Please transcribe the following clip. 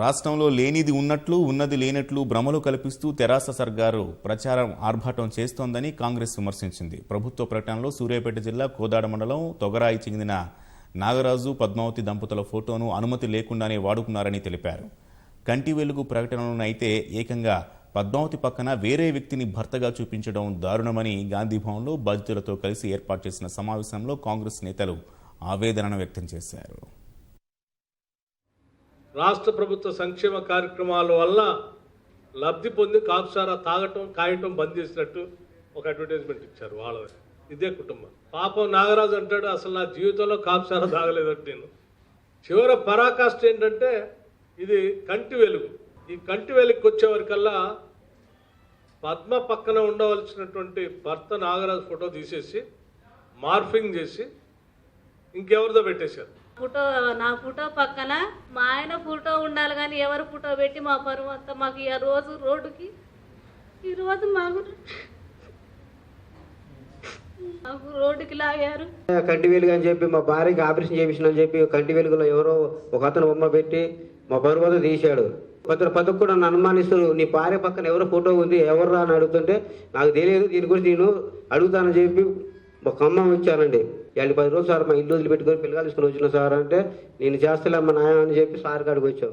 రాష్ట్రంలో లేనిది ఉన్నట్లు ఉన్నది లేనట్లు భ్రమలు కల్పిస్తూ తెరాస సర్కారు ప్రచారం ఆర్భాటం చేస్తోందని కాంగ్రెస్ విమర్శించింది. ప్రభుత్వ ప్రకటనలో సూర్యాపేట జిల్లా కోదాడ మండలం తొగరాయి చెందిన నాగరాజు పద్మావతి దంపతుల ఫోటోను అనుమతి లేకుండానే వాడుకున్నారని తెలిపారు. కంటి వెలుగు ప్రకటనలోనైతే ఏకంగా పద్మావతి పక్కన వేరే వ్యక్తిని భర్తగా చూపించడం దారుణమని గాంధీభవన్లో బాధితులతో కలిసి ఏర్పాటు చేసిన సమావేశంలో కాంగ్రెస్ నేతలు ఆవేదనను వ్యక్తం చేశారు. రాష్ట్ర ప్రభుత్వ సంక్షేమ కార్యక్రమాల వల్ల లబ్ధి పొంది కాపుసారా తాగటం కాయటం బంద్ చేసినట్టు ఒక అడ్వర్టైజ్మెంట్ ఇచ్చారు. వాళ్ళది ఇదే కుటుంబం. పాపం నాగరాజు అంటాడు, అసలు నా జీవితంలో కాపుసారా తాగలేదంటే నేను. చివరి పరాకాష్ట ఏంటంటే ఇది కంటి వెలుగు. ఈ కంటి వెలుగుకి వచ్చేవరకల్లా పద్మ పక్కన ఉండవలసినటువంటి భర్త నాగరాజు ఫోటో తీసేసి మార్ఫింగ్ చేసి ఇంకెవరిదో పెట్టేశారు. నా ఫోటో పక్కన మా ఆయన ఫోటో ఉండాలి, కానీ ఎవరు ఫోటో పెట్టి మా పరువు అంతా మాకు ఈ రోజు రోడ్డుకి ఈరోజు మాకు రోడ్డుకి లాగారు. కంటి వెలుగు అని చెప్పి మా భార్యకి ఆపరేషన్ చేయించిన అని చెప్పి కంటి వెలుగులో ఎవరో ఒక అతను బొమ్మ పెట్టి మా పరువు అంతా తీశాడు. పదకు కూడా నన్ను అనుమానిస్తారు, నీ భార్య పక్కన ఎవరో ఫోటో ఉంది ఎవరు అని అడుగుతుంటే నాకు తెలియదు, దీని గురించి నేను అడుగుతానని చెప్పి ఒక ఖమ్మం వచ్చానండి. 10 రోజులు సార్ మా ఇల్లు వదిలిపెట్టుకొని పిల్లలు తీసుకుని వచ్చిన సార్ అంటే నేను చేస్తలే అమ్మ నాయ అని చెప్పి సార్ కాడికి వచ్చాం.